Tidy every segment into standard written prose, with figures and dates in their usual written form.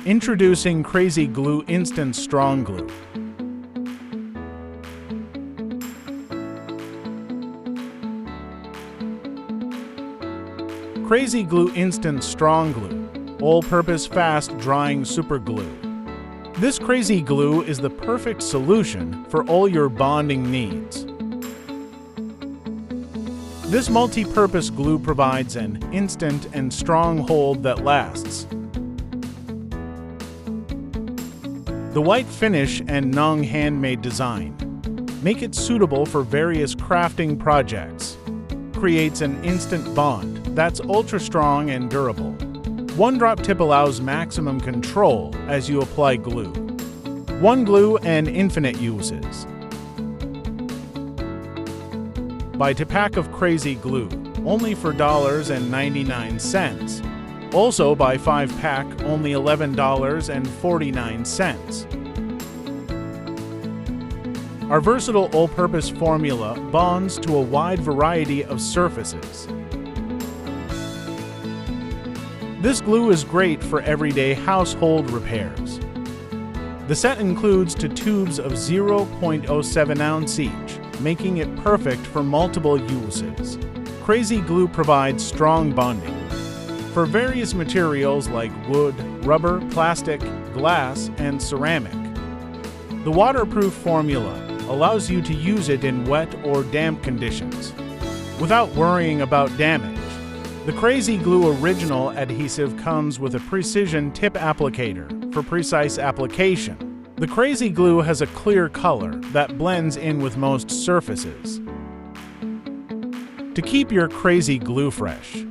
Introducing Krazy Glue Instant Strong Glue. Krazy Glue Instant Strong Glue, all-purpose fast drying super glue. This Krazy glue is the perfect solution for all your bonding needs. This multi-purpose glue provides an instant and strong hold that lasts. The white finish and Nung handmade design make it suitable for various crafting projects. Creates an instant bond that's ultra strong and durable. One drop tip allows maximum control as you apply glue. One glue and infinite uses. Buy a pack of Krazy glue only for $99. Also buy 5-pack only $11.49. Our versatile all-purpose formula bonds to a wide variety of surfaces. This glue is great for everyday household repairs. The set includes 2 tubes of 0.07 ounce each, making it perfect for multiple uses. Krazy glue provides strong bonding for various materials like wood, rubber, plastic, glass, and ceramic. The waterproof formula allows you to use it in wet or damp conditions without worrying about damage. The Krazy Glue Original adhesive comes with a precision tip applicator for precise application. The Krazy glue has a clear color that blends in with most surfaces. To keep your Krazy glue fresh,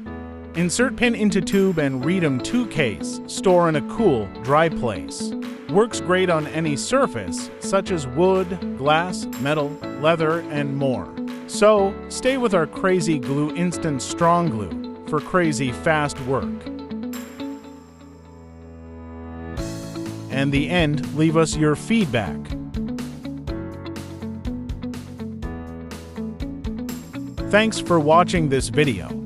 insert pin into tube and Reedem 2 case. Store in a cool, dry place. Works great on any surface, such as wood, glass, metal, leather, and more. So, stay with our Krazy Glue Instant Strong Glue for crazy fast work. And the end, leave us your feedback. Thanks for watching this video.